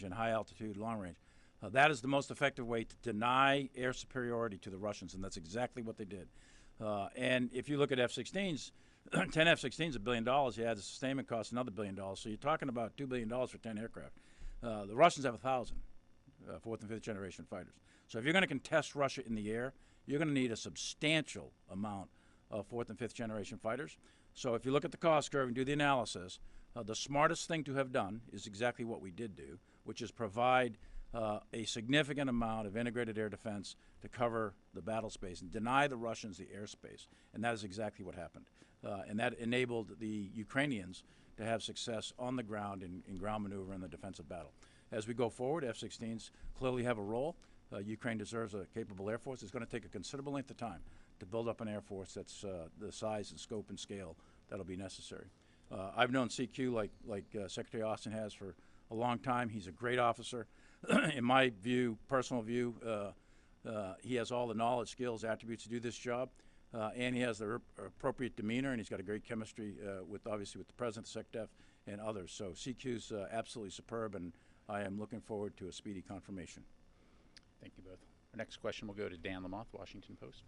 and high altitude, long range. That is the most effective way to deny air superiority to the Russians, and that's exactly what they did. And if you look at F-16s, 10 F-16s, $1 billion. You add the sustainment cost, another $1 billion. So you're talking about $2 billion for 10 aircraft. The Russians have 1,000 fourth and fifth generation fighters. So if you're going to contest Russia in the air, you're going to need a substantial amount of fourth and fifth generation fighters. So if you look at the cost curve and do the analysis, the smartest thing to have done is exactly what we did do, which is provide a significant amount of integrated air defense to cover the battle space and deny the Russians the airspace. And that is exactly what happened. And that enabled the Ukrainians to have success on the ground in ground maneuver and the defensive battle. As we go forward, F-16s clearly have a role. Ukraine deserves a capable Air Force. It's going to take a considerable length of time to build up an Air Force that's the size and scope and scale that'll be necessary. I've known CQ like Secretary Austin has for a long time. He's a great officer. In my view, personal view, he has all the knowledge, skills, attributes to do this job, and he has the appropriate demeanor, and he's got a great chemistry obviously with the President, the SecDef, and others. So CQ's absolutely superb, and I am looking forward to a speedy confirmation. Thank you both. Our next question will go to Dan Lamothe, Washington Post.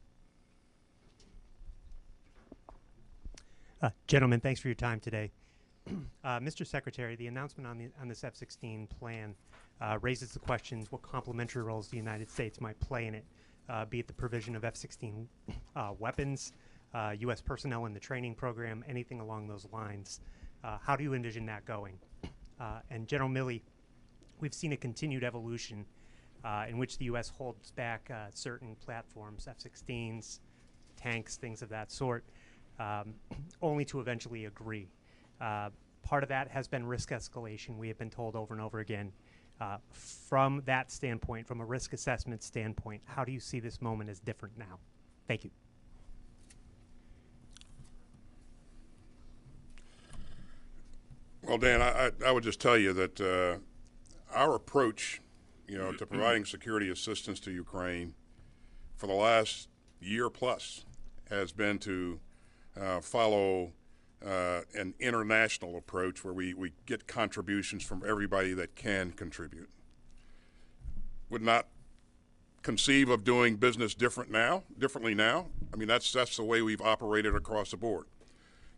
Gentlemen, thanks for your time today. Mr. Secretary, the announcement on this F-16 plan raises the questions what complementary roles the United States might play in it, be it the provision of F-16 weapons, U.S. personnel in the training program, anything along those lines. How do you envision that going? And General Milley, we've seen a continued evolution in which the U.S. holds back certain platforms, F-16s, tanks, things of that sort, only to eventually agree. Part of that has been risk escalation. We have been told over and over again. From that standpoint, from a risk assessment standpoint, how do you see this moment as different now? Thank you. Well, Dan, I would just tell you that our approach, to providing security assistance to Ukraine for the last year plus has been to follow an international approach where we get contributions from everybody that can contribute. Would not conceive of doing business differently now. I mean, that's the way we've operated across the board.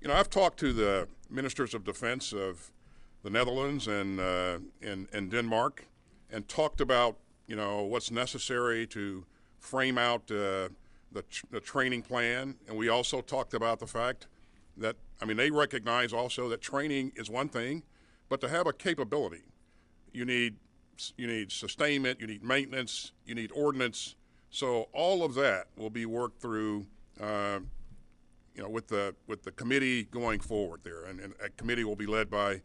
I've talked to the ministers of defense of the Netherlands and Denmark and talked about, what's necessary to frame out the training plan. And we also talked about the fact that, they recognize also that training is one thing, but to have a capability, you need sustainment, you need maintenance, you need ordnance. So all of that will be worked through, with the committee going forward there, and a committee will be led by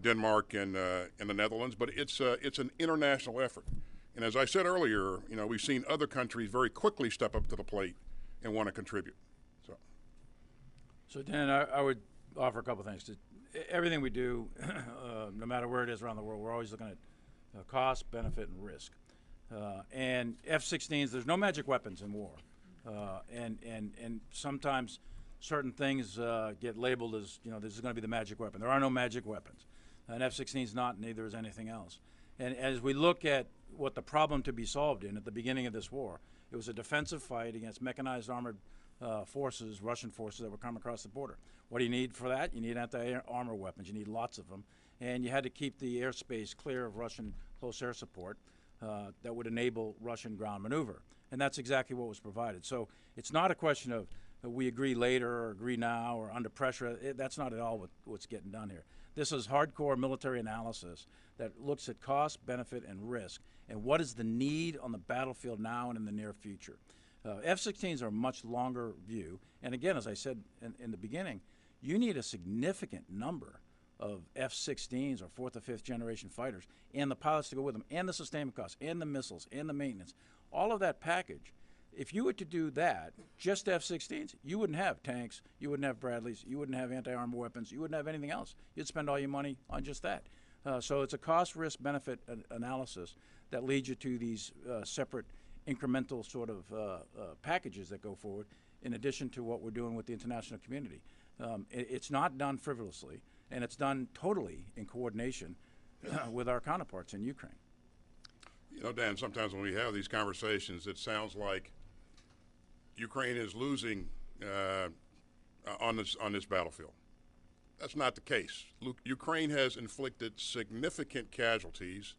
Denmark and the Netherlands. But it's an international effort, and as I said earlier, we've seen other countries very quickly step up to the plate and want to contribute. So Dan, I would offer a couple things. Everything we do, no matter where it is around the world, we're always looking at cost, benefit, and risk. And F-16s, there's no magic weapons in war, and sometimes certain things get labeled as, this is going to be the magic weapon. There are no magic weapons. An F-16 is not, neither is anything else. And as we look at what the problem to be solved in at the beginning of this war, it was a defensive fight against mechanized armored forces, Russian forces that were coming across the border. What do you need for that? You need anti-armor weapons. You need lots of them. And you had to keep the airspace clear of Russian close air support that would enable Russian ground maneuver. And that's exactly what was provided. So it's not a question of we agree later or agree now or under pressure. That's not at all what's getting done here. This is hardcore military analysis that looks at cost, benefit, and risk, and what is the need on the battlefield now and in the near future. F-16s are a much longer view, and again, as I said in the beginning, you need a significant number of F-16s or fourth or fifth generation fighters and the pilots to go with them, and the sustainment costs, and the missiles, and the maintenance. All of that package, if you were to do that, just F-16s, you wouldn't have tanks, you wouldn't have Bradleys, you wouldn't have anti-armor weapons, you wouldn't have anything else. You'd spend all your money on just that. So it's a cost, risk, benefit analysis that leads you to these separate incremental sort of packages that go forward, in addition to what we're doing with the international community. It's not done frivolously, and it's done totally in coordination with our counterparts in Ukraine. You know, Dan, sometimes when we have these conversations, it sounds like Ukraine is losing on this battlefield. That's not the case. Ukraine has inflicted significant casualties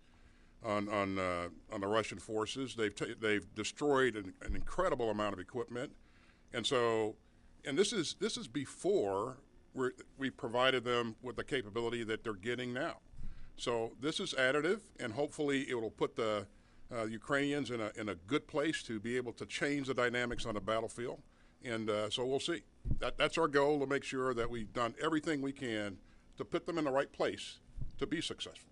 on the Russian forces. They've destroyed an incredible amount of equipment, and this is before we provided them with the capability that they're getting now. So this is additive, and hopefully it will put the Ukrainians in a good place to be able to change the dynamics on the battlefield. And so we'll see. That's our goal, to make sure that we've done everything we can to put them in the right place to be successful.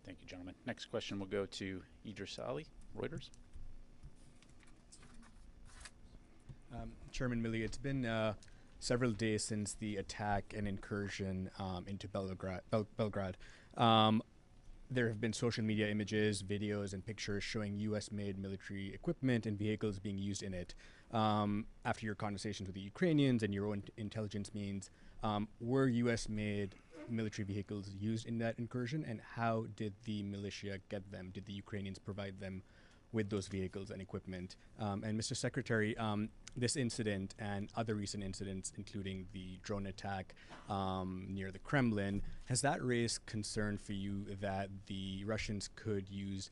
Thank you, gentlemen. Next question will go to Idris Ali, Reuters. Chairman Milley, it's been several days since the attack and incursion into Belgrade. There have been social media images, videos, and pictures showing U.S.-made military equipment and vehicles being used in it. After your conversations with the Ukrainians and your own intelligence means, were U.S.-made military vehicles used in that incursion, and how did the militia get them? Did the Ukrainians provide them with those vehicles and equipment? And Mr. Secretary, this incident and other recent incidents, including the drone attack near the Kremlin, has that raised concern for you that the Russians could use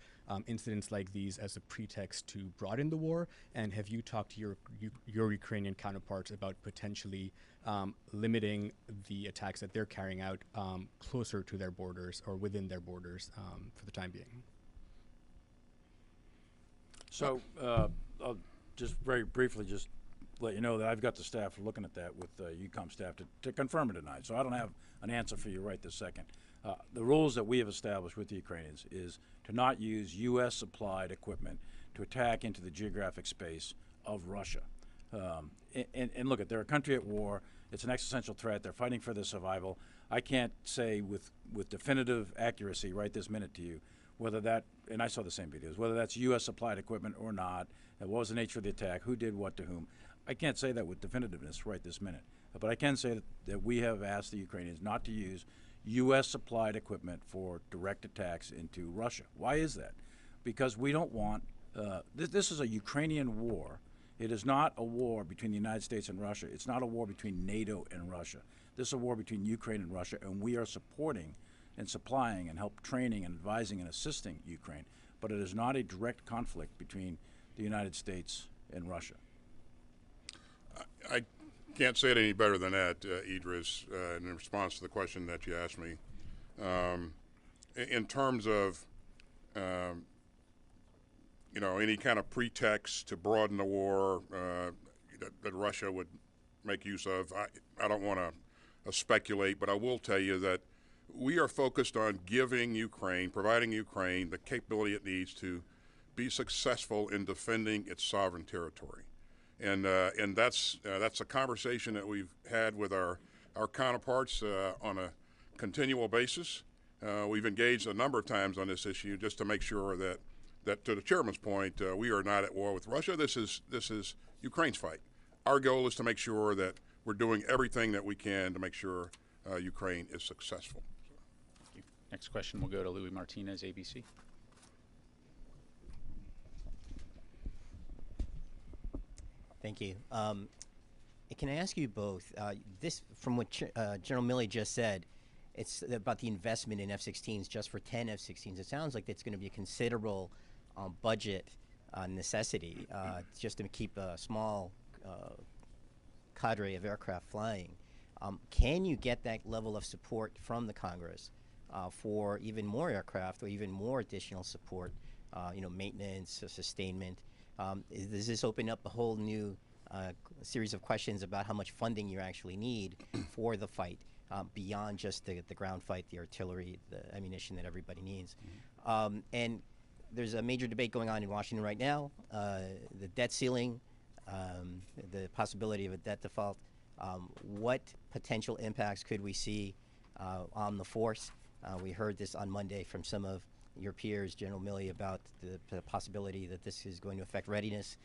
incidents like these as a pretext to broaden the war? And have you talked to your Ukrainian counterparts about potentially limiting the attacks that they're carrying out closer to their borders or within their borders for the time being? So I'll just very briefly just let you know that I've got the staff looking at that with UCOM staff to confirm it tonight. So I don't have an answer for you right this second. The rules that we have established with the Ukrainians is to not use U.S. supplied equipment to attack into the geographic space of Russia. And look, they're a country at war. It's an existential threat. They're fighting for their survival. I can't say with definitive accuracy right this minute to you whether that, and I saw the same videos, whether that's U.S. supplied equipment or not, and what was the nature of the attack, who did what to whom. I can't say that with definitiveness right this minute. But I can say that we have asked the Ukrainians not to use U.S. supplied equipment for direct attacks into Russia. Why is that? Because we don't want, this is a Ukrainian war. It is not a war between the United States and Russia. It's not a war between NATO and Russia. This is a war between Ukraine and Russia, and we are supporting and supplying and help training and advising and assisting Ukraine. But it is not a direct conflict between the United States and Russia. I can't say it any better than that, Idris, in response to the question that you asked me. In terms of, any kind of pretext to broaden the war that Russia would make use of, I don't want to speculate, but I will tell you that we are focused on providing Ukraine the capability it needs to be successful in defending its sovereign territory. And that's a conversation that we've had with our counterparts on a continual basis. We've engaged a number of times on this issue just to make sure that to the chairman's point, we are not at war with Russia. This is Ukraine's fight. Our goal is to make sure that we're doing everything that we can to make sure Ukraine is successful. Thank you. Next question will go to Louis Martinez, ABC. Thank you. Can I ask you both, this, from what General Milley just said, it's about the investment in F-16s just for 10 F-16s. It sounds like it's going to be a considerable budget necessity just to keep a small cadre of aircraft flying. Can you get that level of support from the Congress for even more aircraft or even more additional support, maintenance, sustainment? Does this open up a whole new series of questions about how much funding you actually need for the fight beyond just the ground fight, the artillery, the ammunition that everybody needs? And there's a major debate going on in Washington right now, the debt ceiling, the possibility of a debt default. What potential impacts could we see on the force? We heard this on Monday from some of your peers, General Milley, about the possibility that this is going to affect readiness.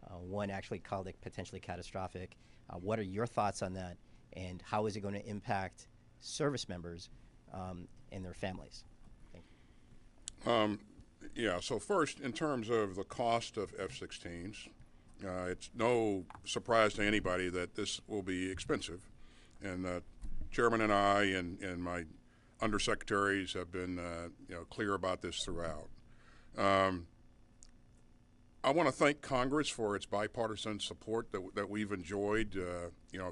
One actually called it potentially catastrophic. What are your thoughts on that, and how is it going to impact service members and their families? Yeah, so first, in terms of the cost of F-16s, it's no surprise to anybody that this will be expensive. And Chairman and I and my undersecretaries have been clear about this throughout. I want to thank Congress for its bipartisan support that we've enjoyed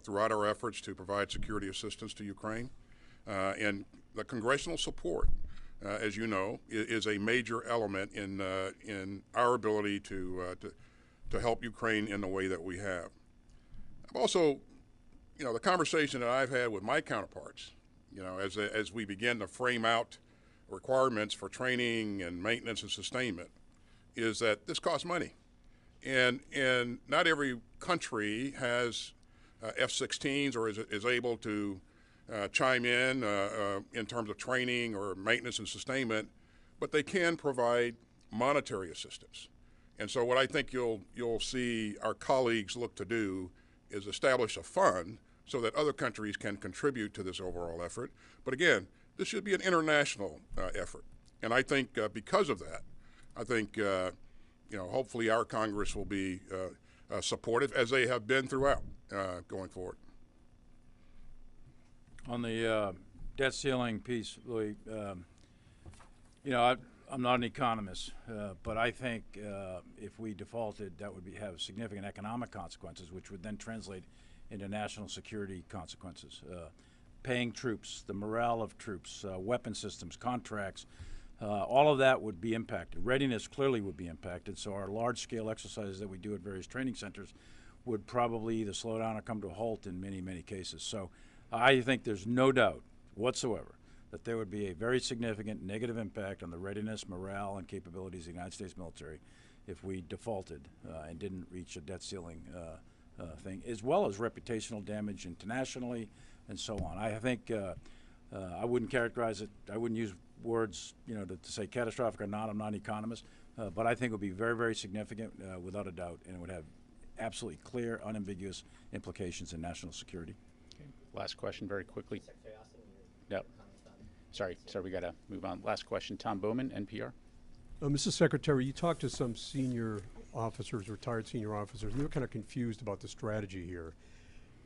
throughout our efforts to provide security assistance to Ukraine. And the congressional support, as you know, is a major element in our ability to help Ukraine in the way that we have. I've also, the conversation that I've had with my counterparts, as we begin to frame out requirements for training and maintenance and sustainment, is that this costs money. And not every country has F-16s or is able to chime in terms of training or maintenance and sustainment, but they can provide monetary assistance. And so what I think you'll see our colleagues look to do is establish a fund so that other countries can contribute to this overall effort. But again, this should be an international effort. And I think because of that, I think hopefully our Congress will be supportive, as they have been throughout going forward. On the debt ceiling piece, Lloyd, I'm not an economist, but I think if we defaulted, that would have significant economic consequences, which would then translate into national security consequences. Paying troops, the morale of troops, weapon systems, contracts, all of that would be impacted. Readiness clearly would be impacted, so our large-scale exercises that we do at various training centers would probably either slow down or come to a halt in many, many cases. So I think there's no doubt whatsoever that there would be a very significant negative impact on the readiness, morale, and capabilities of the United States military if we defaulted and didn't reach a debt ceiling thing, as well as reputational damage internationally and so on. I think I wouldn't characterize it, I wouldn't use words, to say catastrophic or not. I'm not an economist, but I think it would be very, very significant without a doubt, and it would have absolutely clear, unambiguous implications in national security. Okay. Last question, very quickly. Yep. Sorry, we got to move on. Last question, Tom Bowman, NPR. Mr. Secretary, you talked to some senior officers, retired senior officers, and they were kind of confused about the strategy here.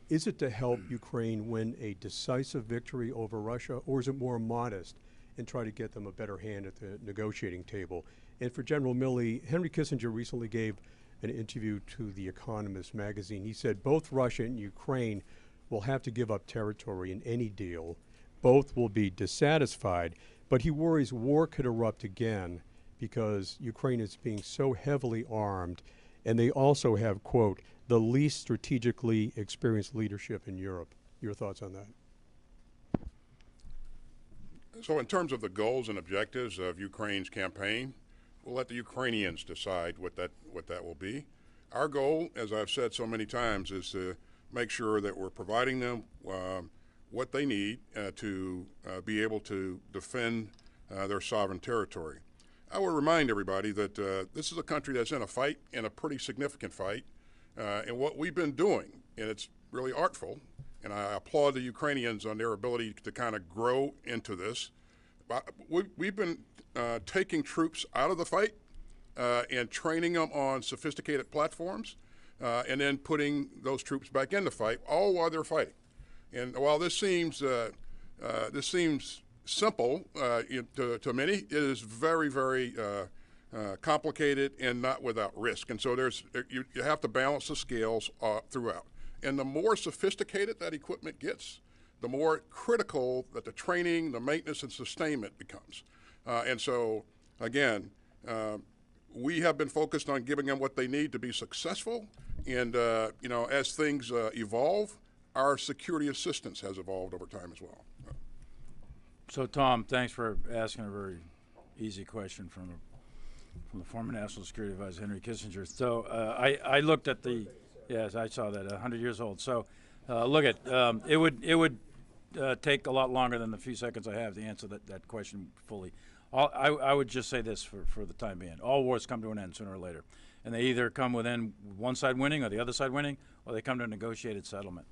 Is it to help Ukraine win a decisive victory over Russia, or is it more modest and try to get them a better hand at the negotiating table? And for General Milley, Henry Kissinger recently gave an interview to The Economist magazine. He said both Russia and Ukraine will have to give up territory in any deal. Both will be dissatisfied, but he worries war could erupt again because Ukraine is being so heavily armed, and they also have, quote, the least strategically experienced leadership in Europe. Your thoughts on that? So in terms of the goals and objectives of Ukraine's campaign, we'll let the Ukrainians decide what that will be. Our goal, as I've said so many times, is to make sure that we're providing them what they need to be able to defend their sovereign territory. I will remind everybody that this is a country that's in a fight, and a pretty significant fight. And what we've been doing, and it's really artful, and I applaud the Ukrainians on their ability to kind of grow into this. We've been taking troops out of the fight and training them on sophisticated platforms, and then putting those troops back in the fight, all while they're fighting. And while this seems simple to many, it is very, very complicated and not without risk. And so you have to balance the scales throughout. And the more sophisticated that equipment gets, the more critical that the training, the maintenance, and sustainment becomes. And so, again, we have been focused on giving them what they need to be successful. And, as things evolve, our security assistance has evolved over time as well. So, Tom, thanks for asking a very easy question from the former National Security Advisor, Henry Kissinger. So I looked at yes, I saw that, 100 years old. So look at, it would take a lot longer than the few seconds I have to answer that question fully. I would just say this for the time being. All wars come to an end sooner or later. And they either come within one side winning or the other side winning, or they come to a negotiated settlement.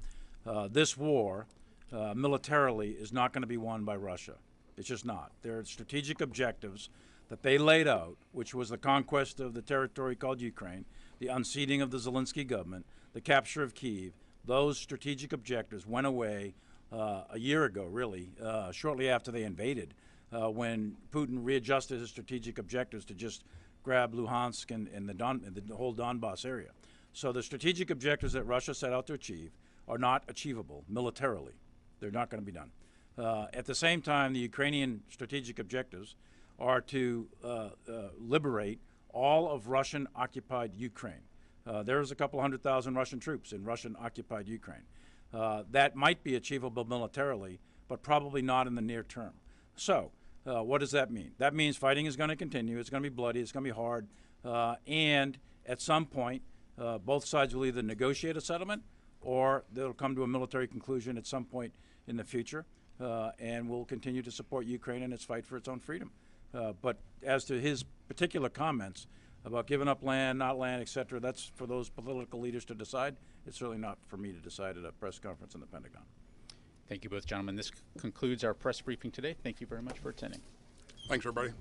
This war, militarily, is not going to be won by Russia. It's just not. There are strategic objectives that they laid out, which was the conquest of the territory called Ukraine, the unseating of the Zelensky government, the capture of Kyiv, those strategic objectives went away a year ago, really, shortly after they invaded, when Putin readjusted his strategic objectives to just grab Luhansk and the whole Donbass area. So the strategic objectives that Russia set out to achieve are not achievable militarily. They're not going to be done. At the same time, the Ukrainian strategic objectives are to liberate all of Russian-occupied Ukraine. There's a couple 100,000 Russian troops in Russian-occupied Ukraine. That might be achievable militarily, but probably not in the near term. So what does that mean? That means fighting is going to continue. It's going to be bloody. It's going to be hard. And at some point, both sides will either negotiate a settlement or they'll come to a military conclusion at some point in the future. And we'll continue to support Ukraine in its fight for its own freedom. But as to his particular comments about giving up land, not land, et cetera, that's for those political leaders to decide. It's certainly not for me to decide at a press conference in the Pentagon. Thank you both, gentlemen. This concludes our press briefing today. Thank you very much for attending. Thanks, everybody.